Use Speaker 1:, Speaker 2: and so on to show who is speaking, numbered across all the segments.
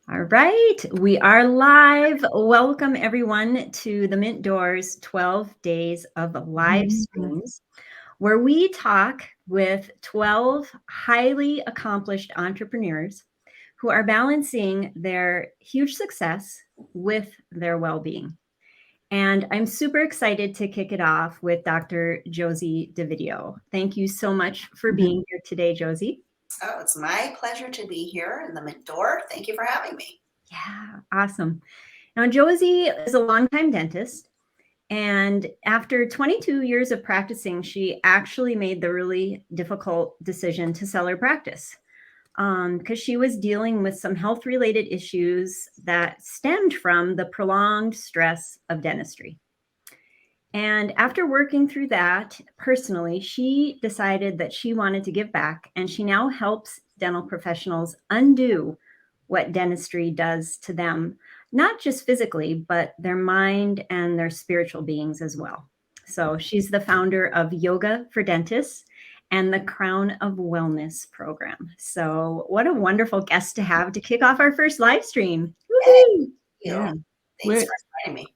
Speaker 1: All right, we are live. Welcome everyone to the Mint Doors 12 days of live streams, where we talk with 12 highly accomplished entrepreneurs who are balancing their huge success with their well-being. And I'm super excited to kick it off with Dr. Josie Dovidio. Thank you so much for being here today, Josie.
Speaker 2: Oh, it's my pleasure to be here in the Mint Door. Thank you for having me.
Speaker 1: Yeah, awesome. Now, Josie is a longtime dentist, and after 22 years of practicing, she actually made the really difficult decision to sell her practice because she was dealing with some health-related issues that stemmed from the prolonged stress of dentistry. And after working through that personally, she decided that she wanted to give back, and she now helps dental professionals undo what dentistry does to them, not just physically, but their mind and their spiritual beings as well. So she's the founder of Yoga for Dentists and the Crown of Wellness program. So what a wonderful guest to have to kick off our first live stream.
Speaker 2: Thank you.
Speaker 3: Yeah.
Speaker 2: Thanks for inviting me.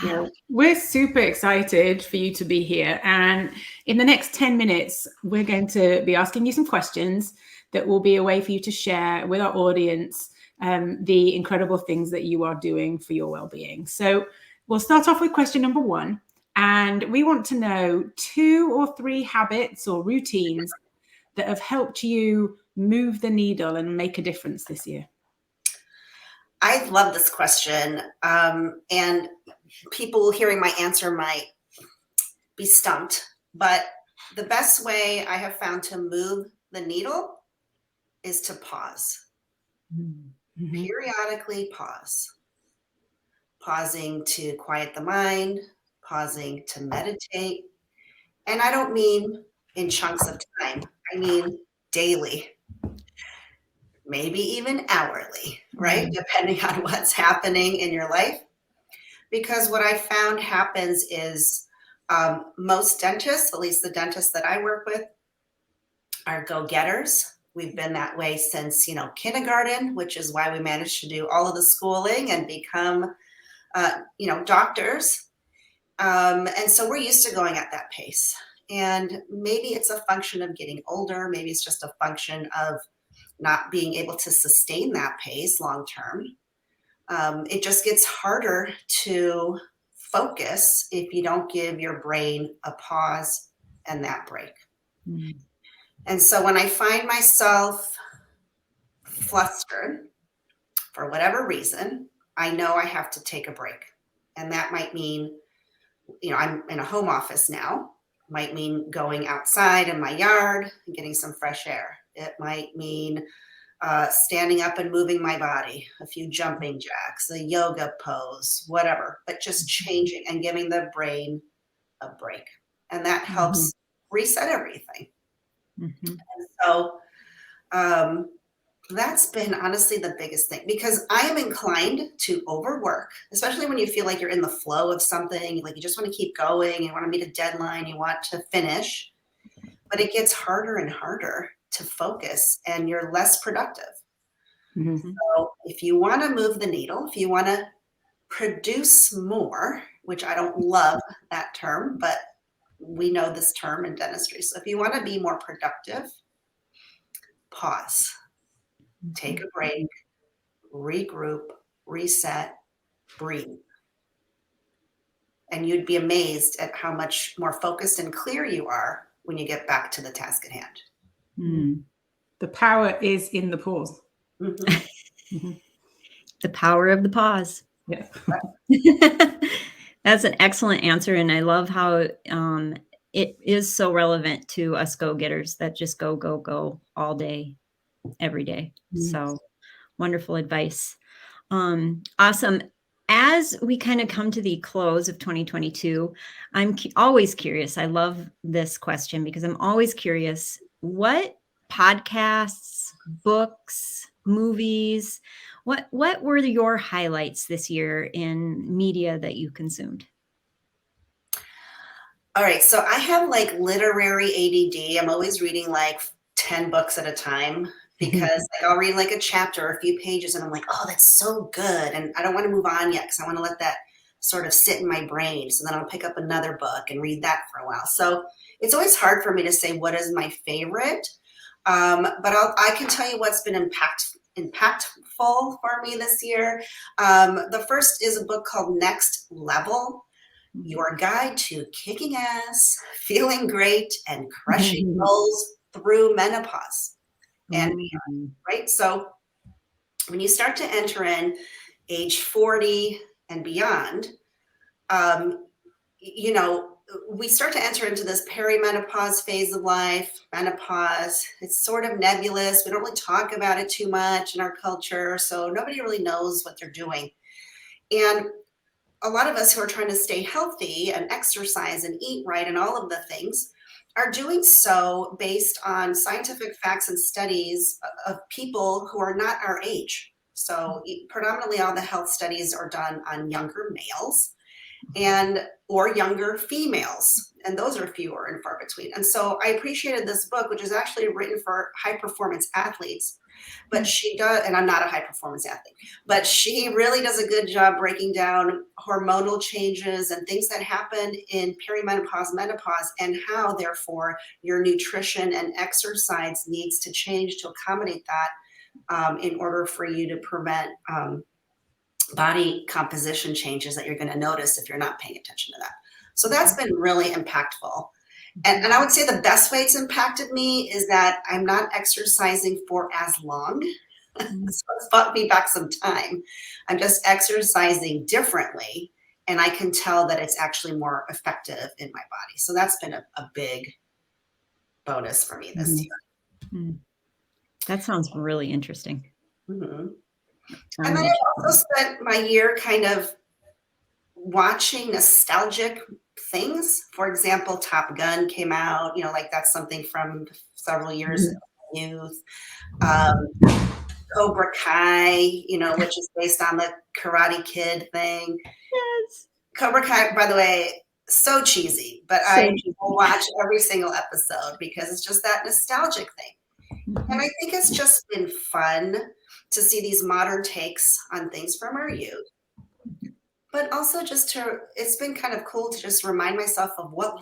Speaker 3: Yeah, we're super excited for you to be here. And in the next 10 minutes, we're going to be asking you some questions that will be a way for you to share with our audience the incredible things that you are doing for your well-being. So we'll start off with question number 1. And we want to know 2 or 3 habits or routines that have helped you move the needle and make a difference this year.
Speaker 2: I love this question. And people hearing my answer might be stumped. But the best way I have found to move the needle is to pause. Mm-hmm. Periodically pause. Pausing to quiet the mind, pausing to meditate. And I don't mean in chunks of time. I mean daily. Maybe even hourly, right? Depending on what's happening in your life. Because what I found happens is most dentists, at least the dentists that I work with, are go-getters. We've been that way since, kindergarten, which is why we managed to do all of the schooling and become, doctors. And so we're used to going at that pace. And maybe it's a function of getting older. Maybe it's just a function of not being able to sustain that pace long term. It just gets harder to focus if you don't give your brain a pause and that break. Mm-hmm. And so when I find myself flustered for whatever reason, I know I have to take a break. And that might mean, I'm in a home office now. It might mean going outside in my yard and getting some fresh air. It might mean standing up and moving my body, a few jumping jacks, a yoga pose, whatever, but just changing and giving the brain a break. And that helps reset everything. Mm-hmm. And so that's been honestly the biggest thing, because I am inclined to overwork, especially when you feel like you're in the flow of something, like you just want to keep going, you want to meet a deadline, you want to finish, but it gets harder and harder to focus and you're less productive. Mm-hmm. So if you want to move the needle, if you want to produce more, which I don't love that term, but we know this term in dentistry. So if you want to be more productive, pause, take a break, regroup, reset, breathe. And you'd be amazed at how much more focused and clear you are when you get back to the task at hand.
Speaker 3: Mm. The power is in the pause.
Speaker 1: Mm-hmm. The power of the pause.
Speaker 3: Yeah.
Speaker 1: That's an excellent answer. And I love how it is so relevant to us go-getters that just go all day, every day. Mm-hmm. So wonderful advice. Awesome. As we kind of come to the close of 2022, I'm always curious. I love this question because I'm always curious, what podcasts, books, movies, what were your highlights this year in media that you consumed?
Speaker 2: All right. So I have like literary ADD. I'm always reading like 10 books at a time. because like I'll read like a chapter or a few pages and I'm like, oh, that's so good. And I don't want to move on yet because I want to let that sort of sit in my brain. So then I'll pick up another book and read that for a while. So it's always hard for me to say what is my favorite. But I can tell you what's been impactful for me this year. The first is a book called Next Level, Your Guide to Kicking Ass, Feeling Great, and Crushing Goals Through Menopause and beyond, right? So when you start to enter in age 40 and beyond, you know, we start to enter into this perimenopause phase of life, menopause. It's sort of nebulous. We don't really talk about it too much in our culture. So nobody really knows what they're doing. And a lot of us who are trying to stay healthy and exercise and eat right and all of the things are doing so based on scientific facts and studies of people who are not our age. So predominantly all the health studies are done on younger males or younger females, and those are fewer and far between. And so I appreciated this book, which is actually written for high performance athletes, but she does, and I'm not a high performance athlete, but she really does a good job breaking down hormonal changes and things that happen in perimenopause, menopause, and how therefore your nutrition and exercise needs to change to accommodate that in order for you to prevent body composition changes that you're going to notice if you're not paying attention to that. So that's been really impactful. And I would say the best way it's impacted me is that I'm not exercising for as long. So it's bought me back some time. I'm just exercising differently, and I can tell that it's actually more effective in my body. So that's been a big bonus for me this year.
Speaker 1: That sounds really interesting.
Speaker 2: And then I also spent my year kind of watching nostalgic things. For example, Top Gun came out, you know, like that's something from several years of youth. Cobra Kai, you know, which is based on the Karate Kid thing.
Speaker 1: Yes.
Speaker 2: Cobra Kai, by the way, so cheesy, but I will watch every single episode because it's just that nostalgic thing. And I think it's just been fun to see these modern takes on things from our youth, but also just it's been kind of cool to just remind myself of what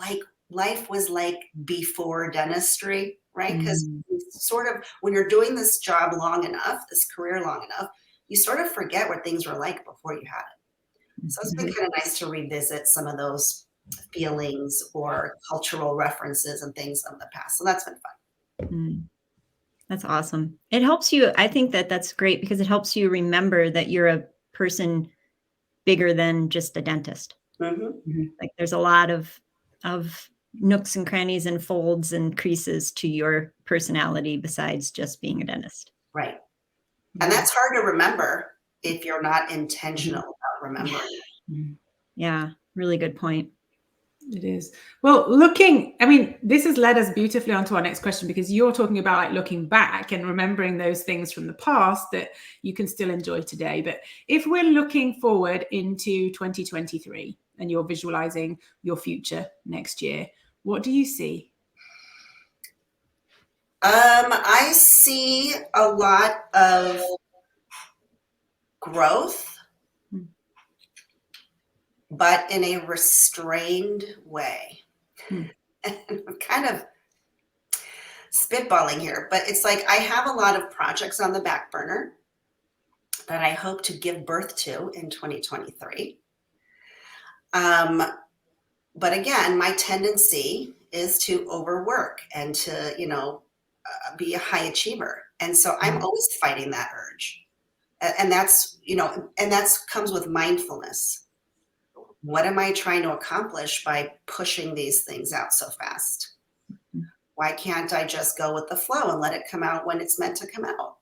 Speaker 2: life was like before dentistry, right? Because sort of when you're doing this job long enough, this career long enough, you sort of forget what things were like before you had it. So it's been kind of nice to revisit some of those feelings or cultural references and things of the past. So that's been fun.
Speaker 1: That's awesome. It helps you. I think that's great because it helps you remember that you're a person bigger than just a dentist. Like there's a lot of nooks and crannies and folds and creases to your personality besides just being a dentist.
Speaker 2: Right. And that's hard to remember if you're not intentional about remembering.
Speaker 1: Yeah, really good point.
Speaker 3: It is. Well, this has led us beautifully onto our next question, because you're talking about like looking back and remembering those things from the past that you can still enjoy today. But if we're looking forward into 2023 and you're visualizing your future next year, what do you see?
Speaker 2: I see a lot of growth, but in a restrained way. And I'm kind of spitballing here, but it's like I have a lot of projects on the back burner that I hope to give birth to in 2023. But again, my tendency is to overwork and to, be a high achiever. And so I'm always fighting that urge. And that's, and that's comes with mindfulness. What am I trying to accomplish by pushing these things out so fast? Why can't I just go with the flow and let it come out when it's meant to come out?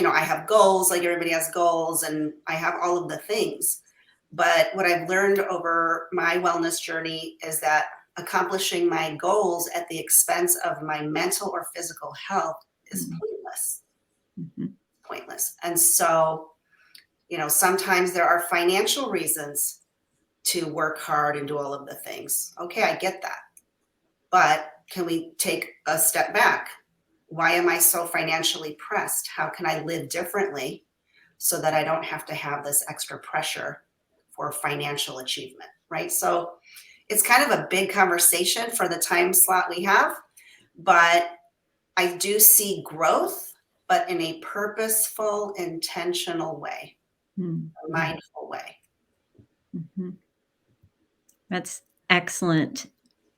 Speaker 2: I have goals, like everybody has goals, and I have all of the things. But what I've learned over my wellness journey is that accomplishing my goals at the expense of my mental or physical health is pointless. Pointless. And so, sometimes there are financial reasons to work hard and do all of the things. Okay, I get that. But can we take a step back? Why am I so financially pressed? How can I live differently so that I don't have to have this extra pressure for financial achievement, right? So it's kind of a big conversation for the time slot we have, but I do see growth, but in a purposeful, intentional way, a mindful way.
Speaker 1: Mm-hmm. That's excellent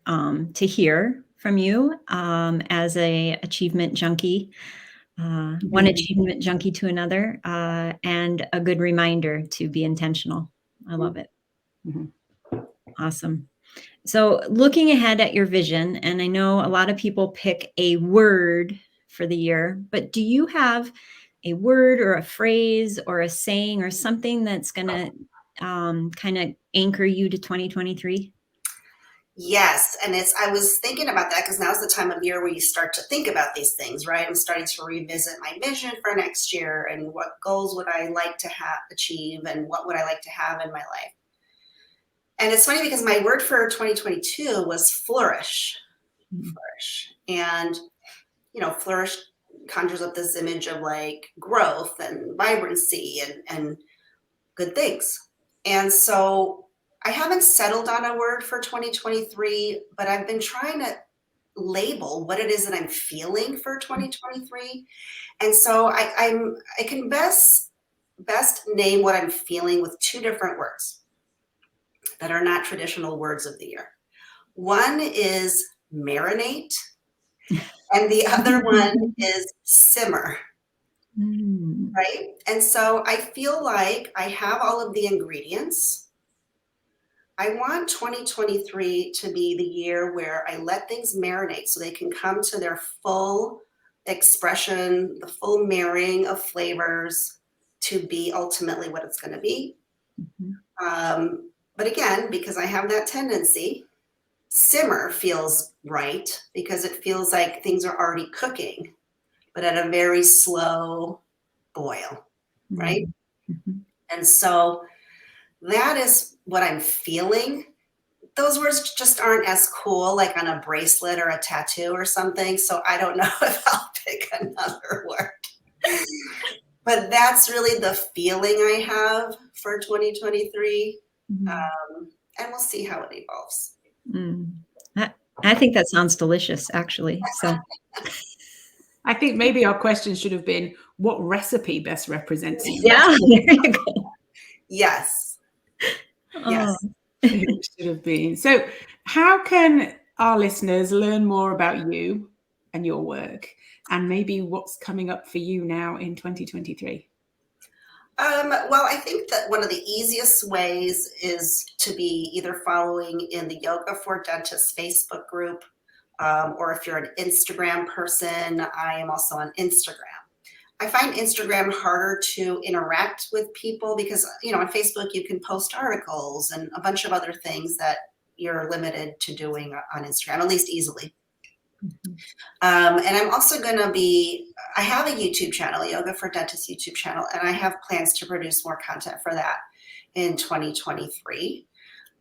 Speaker 1: to hear from you as a achievement junkie, one achievement junkie to another, and a good reminder to be intentional. I love it.
Speaker 3: Mm-hmm.
Speaker 1: Awesome. So looking ahead at your vision, and I know a lot of people pick a word for the year, but do you have a word or a phrase or a saying or something that's going to kind of anchor you to 2023?
Speaker 2: Yes. And I was thinking about that because now's the time of year where you start to think about these things, right? I'm starting to revisit my vision for next year and what goals would I like to achieve and what would I like to have in my life. And it's funny because my word for 2022 was flourish. Flourish. And, flourish conjures up this image of like growth and vibrancy and good things. And so I haven't settled on a word for 2023, but I've been trying to label what it is that I'm feeling for 2023. And so I can best name what I'm feeling with two different words that are not traditional words of the year. One is marinate, and the other one is simmer. Right? And so I feel like I have all of the ingredients. I want 2023 to be the year where I let things marinate so they can come to their full expression, the full marrying of flavors to be ultimately what it's going to be. But again, because I have that tendency, simmer feels right because it feels like things are already cooking, but at a very slow boil, right? And so that is what I'm feeling. Those words just aren't as cool, like on a bracelet or a tattoo or something. So I don't know if I'll pick another word. But that's really the feeling I have for 2023. And we'll see how it evolves.
Speaker 1: I think that sounds delicious, actually. So
Speaker 3: I think maybe our question should have been, what recipe best represents you?
Speaker 1: Yeah, there you go.
Speaker 2: Yes. Yes.
Speaker 3: It should have been. So how can our listeners learn more about you and your work and maybe what's coming up for you now in 2023?
Speaker 2: Well, I think that one of the easiest ways is to be either following in the Yoga for Dentists Facebook group, or if you're an Instagram person, I am also on Instagram. I find Instagram harder to interact with people because, on Facebook, you can post articles and a bunch of other things that you're limited to doing on Instagram, at least easily. And I'm also going to I have a YouTube channel, Yoga for Dentists YouTube channel, and I have plans to produce more content for that in 2023.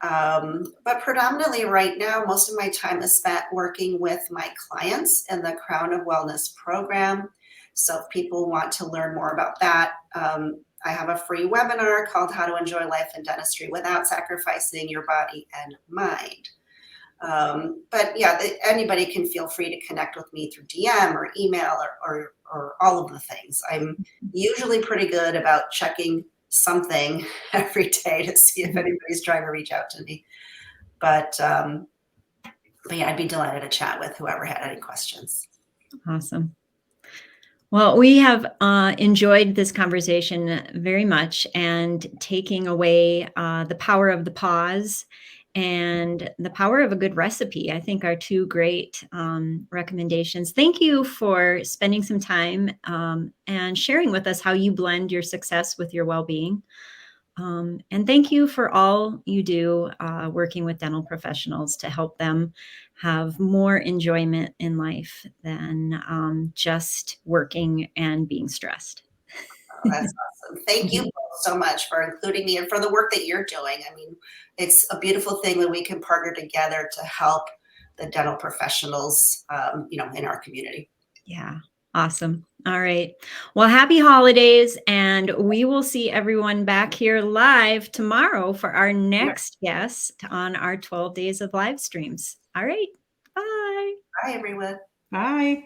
Speaker 2: But predominantly right now, most of my time is spent working with my clients in the Crown of Wellness program. So if people want to learn more about that, I have a free webinar called How to Enjoy Life in Dentistry Without Sacrificing Your Body and Mind. But yeah, anybody can feel free to connect with me through DM or email or all of the things. I'm usually pretty good about checking something every day to see if anybody's trying to reach out to me. But yeah, I'd be delighted to chat with whoever had any questions.
Speaker 1: Awesome. Well, we have enjoyed this conversation very much, and taking away the power of the pause and the power of a good recipe, I think, are two great recommendations. Thank you for spending some time and sharing with us how you blend your success with your well-being. And thank you for all you do working with dental professionals to help them have more enjoyment in life than just working and being stressed.
Speaker 2: Oh, that's awesome. Thank you so much for including me and for the work that you're doing. I mean, it's a beautiful thing that we can partner together to help the dental professionals, you know, in our community.
Speaker 1: Yeah. Awesome. All right. Well, happy holidays. And we will see everyone back here live tomorrow for our next guest on our 12 days of live streams. All right. Bye.
Speaker 2: Bye, everyone.
Speaker 3: Bye.